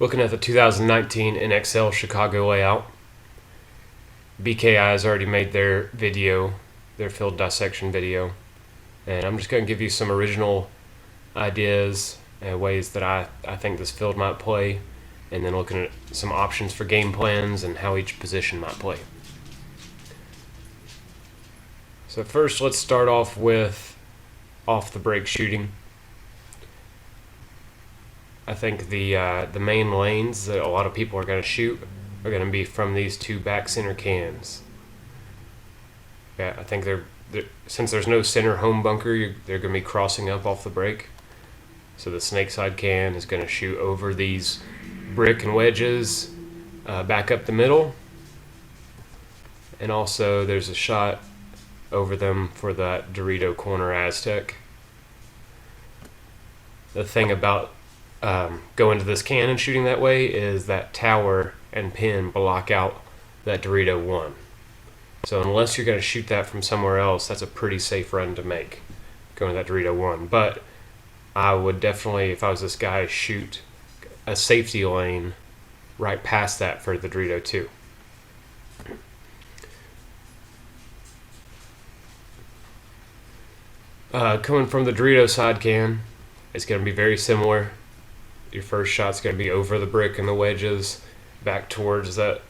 Looking at the 2019 NXL Chicago layout, BKI has already made their video, their field dissection video, and I'm just going to give you some original ideas and ways that I think this field might play, and then looking at some options for game plans and how each position might play. So first, let's start off with off the break shooting. I think the main lanes that a lot of people are going to shoot are going to be from these two back center cans. Yeah, I think they're since there's no center home bunker, they're going to be crossing up off the break. So the snake side can is going to shoot over these brick and wedges, back up the middle, and also there's a shot over them for that Dorito corner Aztec. The thing about going to this can and shooting that way is that tower and pin block out that Dorito 1. So unless you're going to shoot that from somewhere else, that's a pretty safe run to make, going to that Dorito 1. But I would definitely, if I was this guy, shoot a safety lane right past that for the Dorito 2. Coming from the Dorito side can, it's going to be very similar. Your first shot's going to be over the brick and the wedges, back towards that,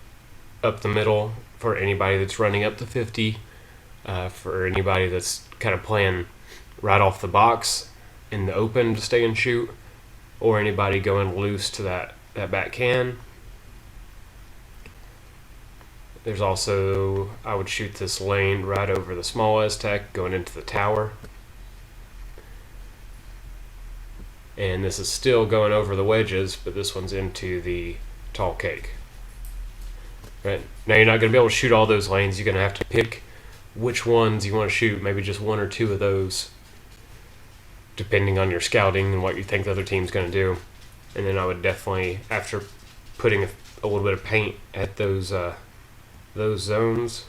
up the middle for anybody that's running up to 50, for anybody that's kind of playing right off the box in the open to stay and shoot, or anybody going loose to that back can. There's also, I would shoot this lane right over the small Aztec going into the tower. And this is still going over the wedges, but this one's into the tall cake. Right now, you're not going to be able to shoot all those lanes. You're going to have to pick which ones you want to shoot, maybe just one or two of those, depending on your scouting and what you think the other team's going to do. And then I would definitely, after putting a little bit of paint at those zones,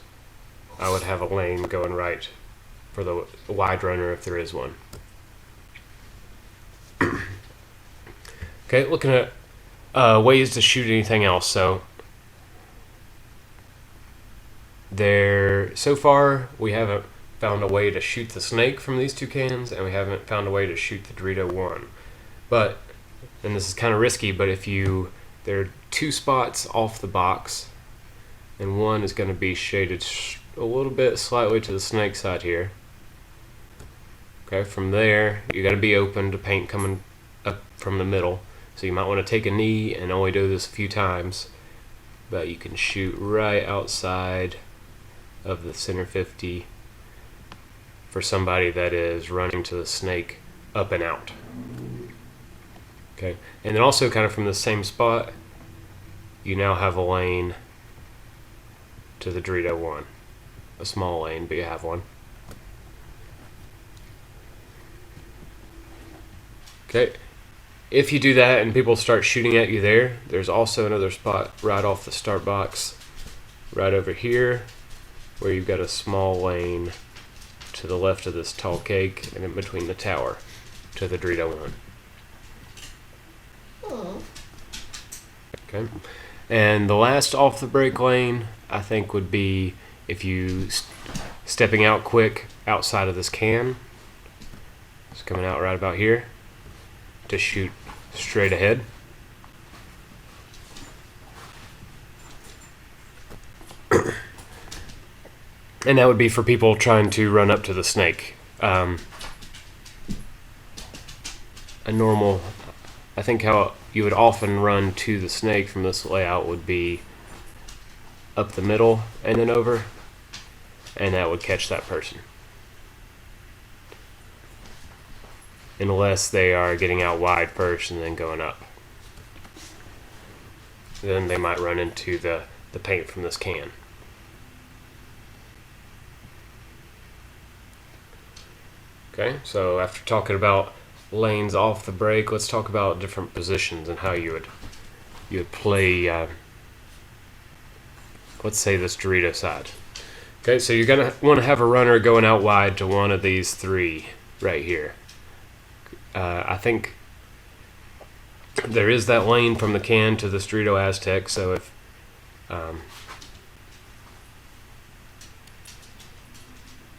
I would have a lane going right for the wide runner if there is one. Okay, looking at ways to shoot anything else. So so far we haven't found a way to shoot the snake from these two cans, and we haven't found a way to shoot the Dorito 1. But, and this is kind of risky, but there are two spots off the box, and one is going to be shaded a little bit slightly to the snake side here. Okay, from there you got to be open to paint coming up from the middle. So you might want to take a knee and only do this a few times, but you can shoot right outside of the center 50 for somebody that is running to the snake up and out. Okay, and then also kind of from the same spot, you now have a lane to the Dorito 1. A small lane, but you have one. Okay. If you do that and people start shooting at you there's also another spot right off the start box, right over here, where you've got a small lane to the left of this tall cake and in between the tower to the Dorito 1. Okay. And the last off the break lane, I think, would be if you stepping out quick outside of this can. It's coming out right about here to shoot straight ahead. And that would be for people trying to run up to the snake. A normal, I think how you would often run to the snake from this layout would be up the middle and then over, and that would catch that person. Unless they are getting out wide first and then going up. Then they might run into the paint from this can. Okay, so after talking about lanes off the break, let's talk about different positions and how you would play, let's say this Dorito side. Okay, so you're going to want to have a runner going out wide to one of these three right here. I think there is that lane from the can to the Dorito Aztec, so if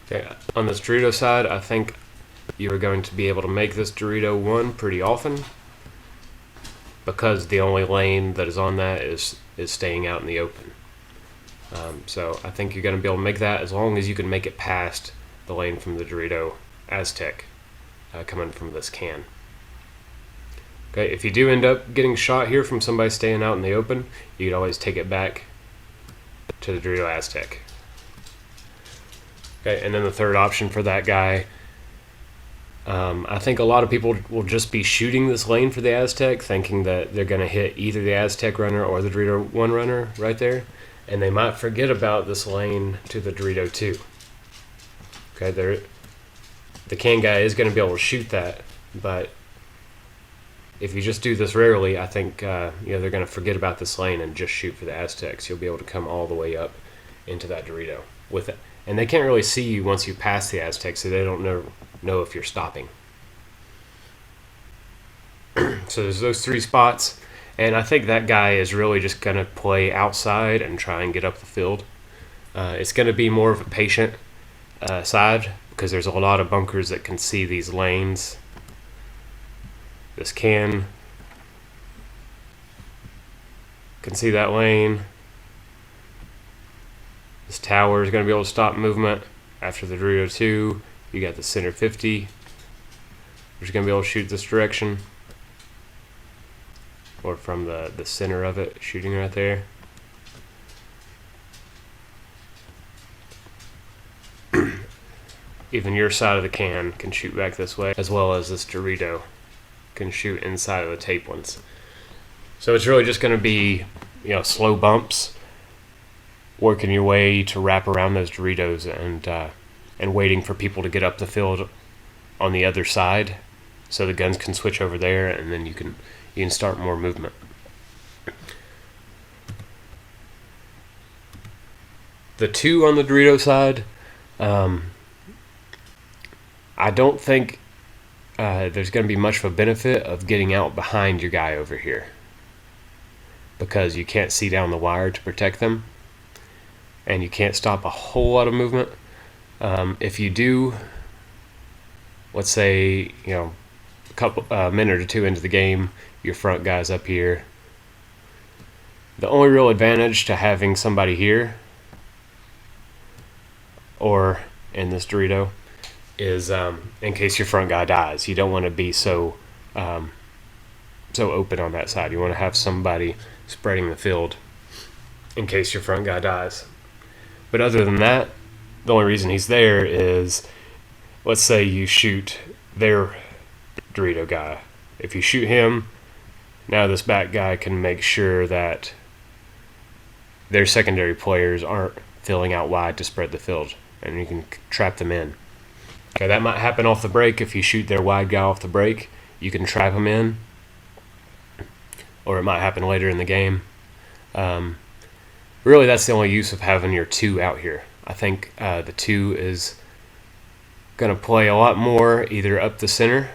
okay, on this Dorito side, I think you are going to be able to make this Dorito 1 pretty often, because the only lane that is on that is staying out in the open. So I think you're going to be able to make that as long as you can make it past the lane from the Dorito Aztec coming from this can. Okay, if you do end up getting shot here from somebody staying out in the open, you can always take it back to the Dorito Aztec. Okay, and then the third option for that guy, I think a lot of people will just be shooting this lane for the Aztec, thinking that they're going to hit either the Aztec runner or the Dorito 1 runner right there, and they might forget about this lane to the Dorito 2. Okay, the can guy is going to be able to shoot that, but if you just do this rarely, I think they're going to forget about this lane and just shoot for the Aztecs. You'll be able to come all the way up into that Dorito with it, and they can't really see you once you pass the Aztec, so they don't know if you're stopping. So there's those 3 spots, and I think that guy is really just going to play outside and try and get up the field. It's going to be more of a patient side, because there's a lot of bunkers that can see these lanes. This can see that lane. This tower is going to be able to stop movement after the Dorito 2. You got the center 50, which is going to be able to shoot this direction, or from the center of it, shooting right there. Even your side of the can shoot back this way, as well as this Dorito can shoot inside of the tape ones. So it's really just going to be, slow bumps, working your way to wrap around those Doritos and waiting for people to get up the field on the other side, so the guns can switch over there, and then you can start more movement. The 2 on the Dorito side, I don't think there's going to be much of a benefit of getting out behind your guy over here, because you can't see down the wire to protect them, and you can't stop a whole lot of movement. If you do, let's say, a couple minute or 2 into the game, your front guy's up here. The only real advantage to having somebody here, or in this Dorito, is in case your front guy dies. You don't want to be so open on that side. You want to have somebody spreading the field in case your front guy dies. But other than that, the only reason he's there is, let's say you shoot their Dorito guy. If you shoot him, now this back guy can make sure that their secondary players aren't filling out wide to spread the field, and you can trap them in. Okay, that might happen off the break. If you shoot their wide guy off the break, you can trap him in, or it might happen later in the game. Really, that's the only use of having your 2 out here. I think the 2 is going to play a lot more either up the center,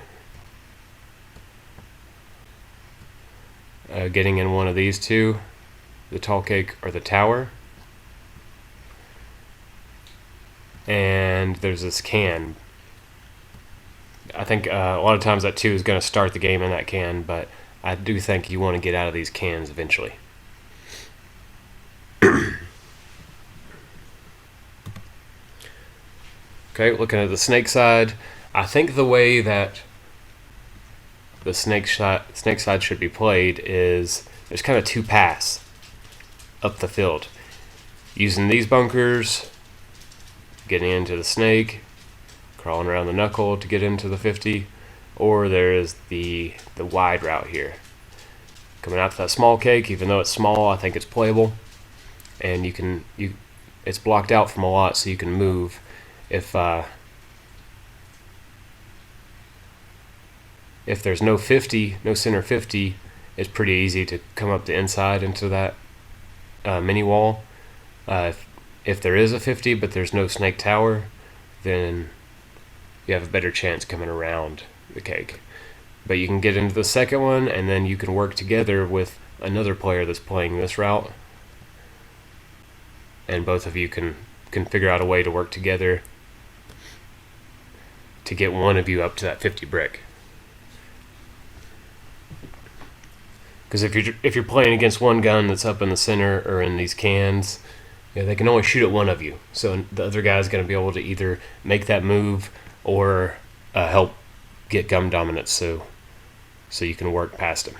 getting in one of these 2, the tall cake or the tower. And there's this can. I think a lot of times that 2 is going to start the game in that can, but I do think you want to get out of these cans eventually. Okay, looking at the snake side, I think the way that the snake side should be played is there's kind of 2 paths up the field. Using these bunkers, getting into the snake, crawling around the knuckle to get into the 50, or there is the wide route here. Coming out to that small cake, even though it's small, I think it's playable, and it's blocked out from a lot, so you can move. If there's no 50, no center 50, it's pretty easy to come up the inside into that mini wall. If there is a 50 but there's no snake tower, then you have a better chance coming around the cake. But you can get into the second one, and then you can work together with another player that's playing this route, and both of you can figure out a way to work together to get one of you up to that 50 brick. Because if you're playing against one gun that's up in the center or in these cans, they can only shoot at one of you. So the other guy's going to be able to either make that move or help get gun dominance, so you can work past him.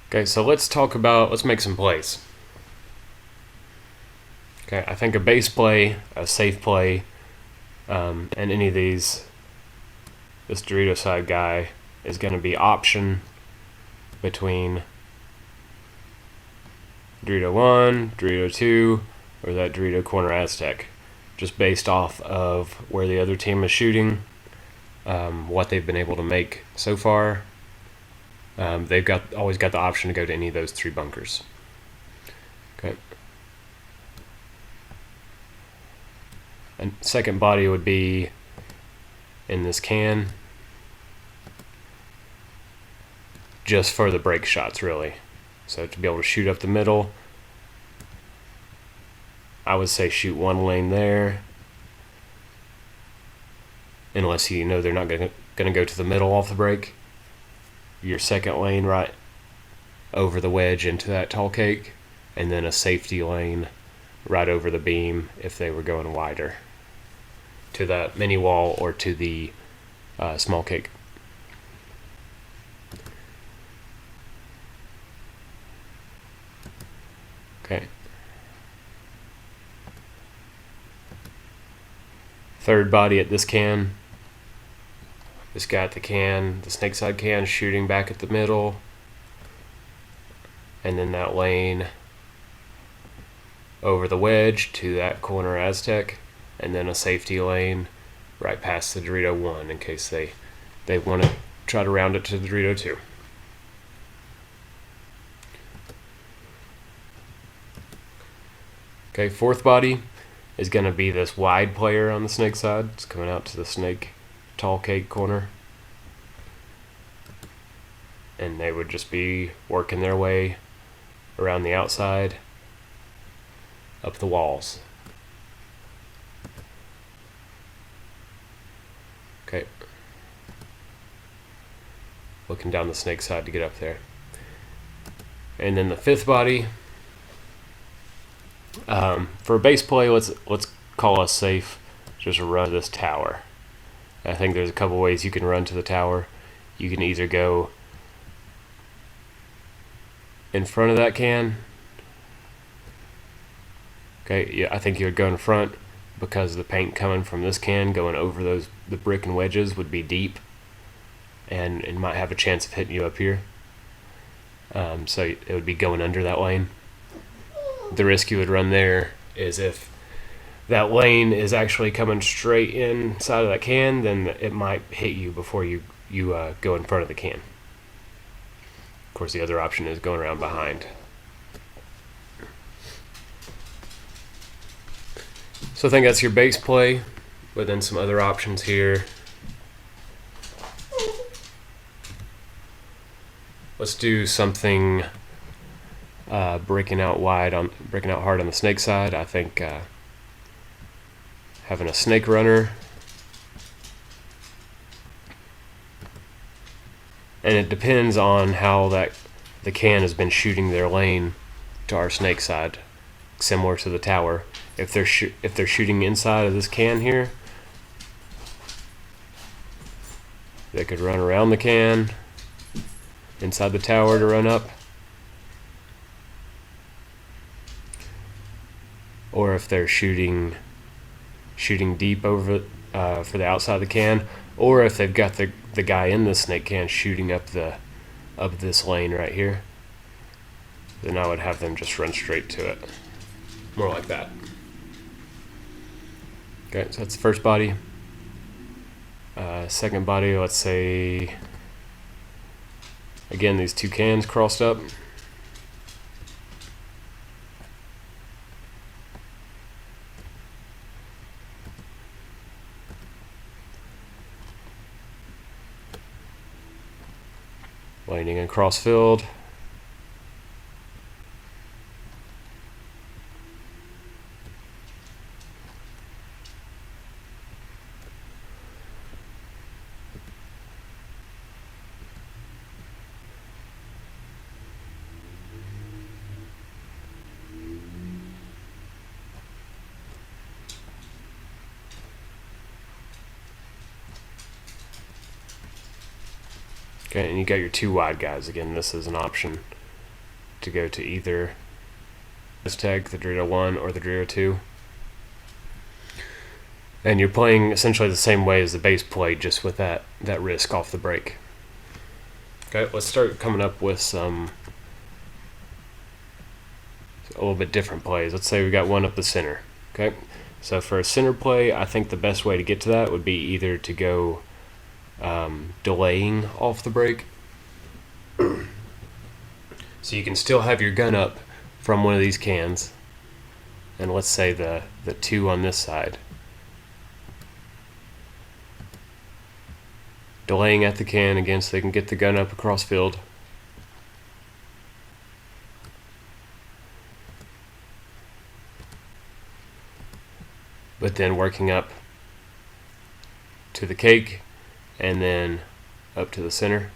Okay, so let's make some plays. Okay, I think a base play, a safe play, and any of these, this Dorito side guy is going to be option between Dorito 1, Dorito 2, or that Dorito Corner Aztec, just based off of where the other team is shooting, what they've been able to make so far. They've always got the option to go to any of those 3 bunkers. Okay. And second body would be in this can, just for the break shots, really. So to be able to shoot up the middle, I would say shoot one lane there, unless you know they're not going to go to the middle off the break. Your second lane right over the wedge into that tall cake, and then a safety lane right over the beam if they were going wider to that mini wall or to the small cake. Okay. Third body at this can. This guy at the can, the snake side can, shooting back at the middle. And then that lane over the wedge to that corner Aztec. And then a safety lane right past the Dorito 1 in case they want to try to round it to the Dorito 2. Okay, fourth body is going to be this wide player on the snake side. It's coming out to the snake tall cake corner. And they would just be working their way around the outside, up the walls. Okay. Looking down the snake side to get up there. And then the fifth body, for a base play, let's call us safe. Just run to this tower. I think there's a couple ways you can run to the tower. You can either go in front of that can. Okay, yeah, I think you would go in front because the paint coming from this can going over the brick and wedges would be deep, and it might have a chance of hitting you up here. So it would be going under that lane. The risk you would run there is if that lane is actually coming straight inside of that can, then it might hit you before you go in front of the can. Of course, the other option is going around behind. So I think that's your base play, but then some other options here. Let's do something breaking out hard on the snake side. I think having a snake runner, and it depends on how the can has been shooting their lane to our snake side, similar to the tower. If they're shooting inside of this can here, they could run around the can inside the tower to run up. Or if they're shooting deep over for the outside of the can, or if they've got the guy in the snake can shooting up this lane right here, then I would have them just run straight to it. More like that. Okay, so that's the first body. Second body, let's say, again, these two cans crossed up. Landing across field. Okay, and you got your two wide guys. Again, this is an option to go to either this tag, the Dorito 1 or the Dorito 2. And you're playing essentially the same way as the base played, just with that risk off the break. Okay, let's start coming up with some a little bit different plays. Let's say we got one up the center. Okay, so for a center play, I think the best way to get to that would be either to go delaying off the break. So you can still have your gun up from one of these cans, and let's say the two on this side. Delaying at the can again so they can get the gun up across field. But then working up to the cake and then up to the center.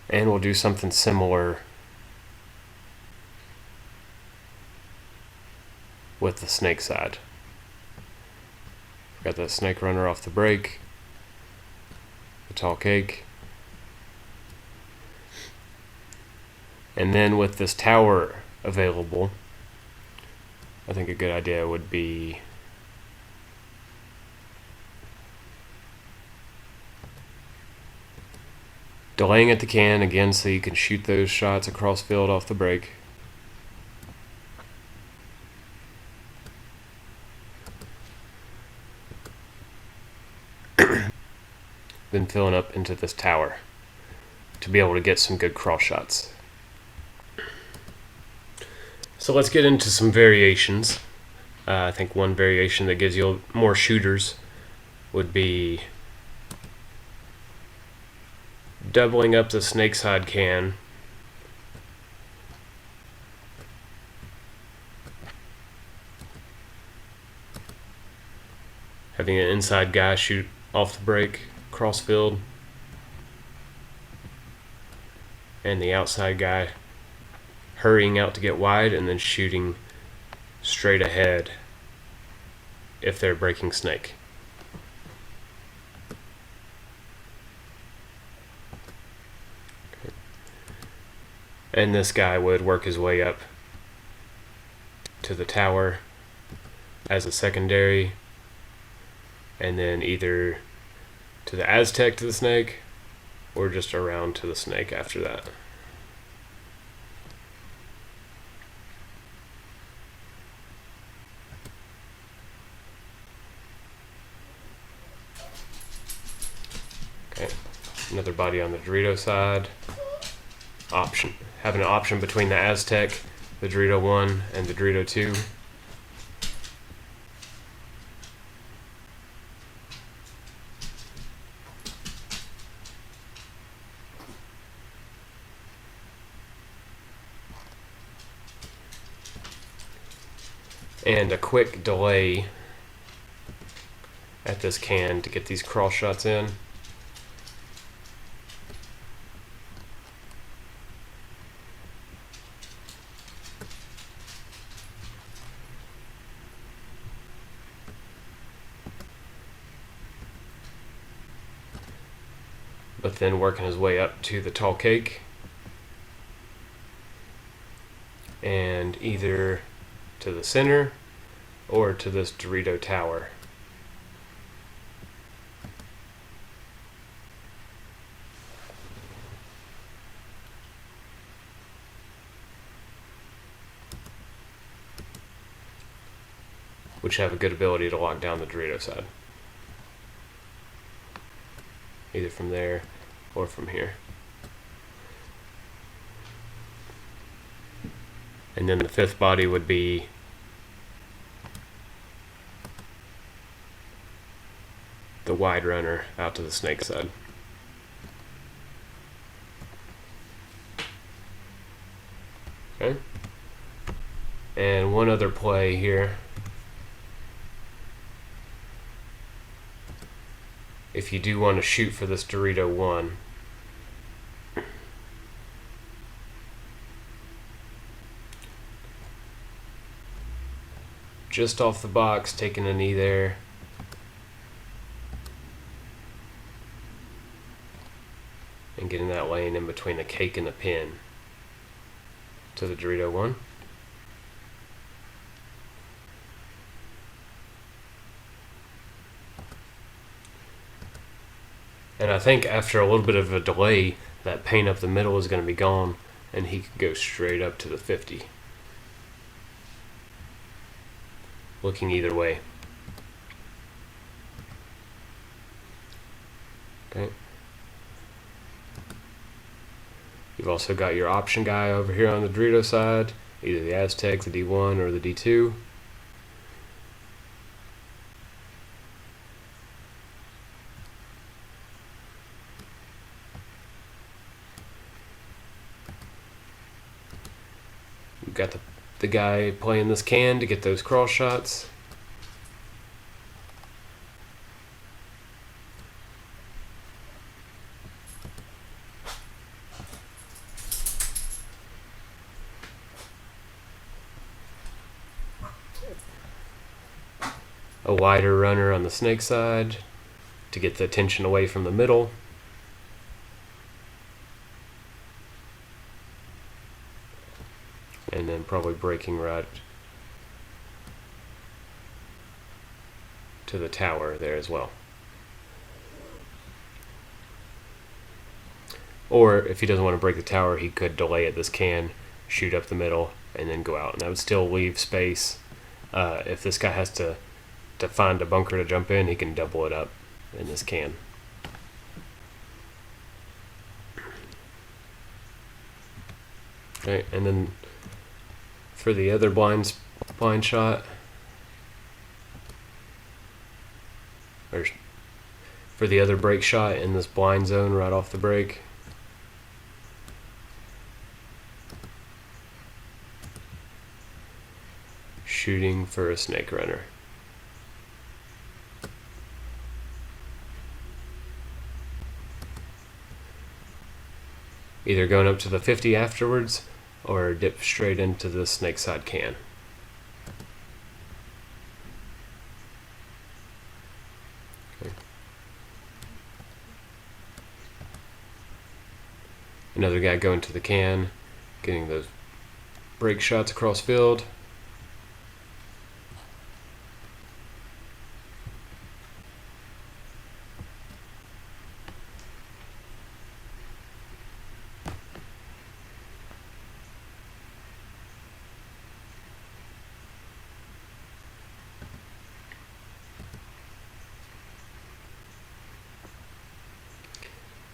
And we'll do something similar with the snake side. Got that snake runner off the break, the tall cake. And then with this tower available, I think a good idea would be delaying at the can again so you can shoot those shots across field off the break. Then filling up into this tower to be able to get some good cross shots. So let's get into some variations. I think one variation that gives you more shooters would be doubling up the snake side can having an inside guy shoot off the break cross field and the outside guy hurrying out to get wide and then shooting straight ahead if they're breaking snake. Okay. And this guy would work his way up to the tower as a secondary, and then either to the Aztec to the snake or just around to the snake after that. Okay, another body on the Dorito side. Having an option between the Aztec, the Dorito 1, and the Dorito 2. And a quick delay at this can to get these cross shots in. But then working his way up to the tall cake and either to the center or to this Dorito tower. Which have a good ability to lock down the Dorito side. Either from there or from here. And then the fifth body would be wide runner out to the snake side. Okay. And one other play here. If you do want to shoot for this Dorito 1, just off the box, taking a knee there. And getting that lane in between the cake and the pin to the Dorito 1. And I think after a little bit of a delay, that paint up the middle is going to be gone, and he could go straight up to the 50. Looking either way. Okay. You've also got your option guy over here on the Dorito side, either the Aztec, the D1, or the D2. You've got the guy playing this can to get those cross shots. A wider runner on the snake side to get the attention away from the middle. And then probably breaking right to the tower there as well. Or if he doesn't want to break the tower, he could delay at this can, shoot up the middle, and then go out. And that would still leave space. If this guy has to find a bunker to jump in, he can double it up in this can. Okay, and then for the other blind shot, or for the other break shot in this blind zone right off the break, shooting for a snake runner. Either going up to the 50 afterwards or dip straight into the snake side can. Okay. Another guy going to the can, getting those break shots across field.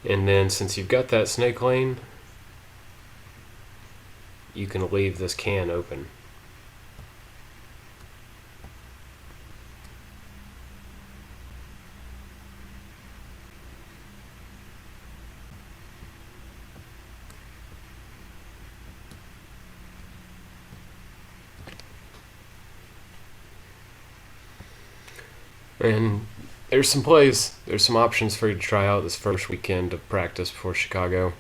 And then since you've got that snake lane, you can leave this can open. And there's some plays, there's some options for you to try out this first weekend of practice before Chicago.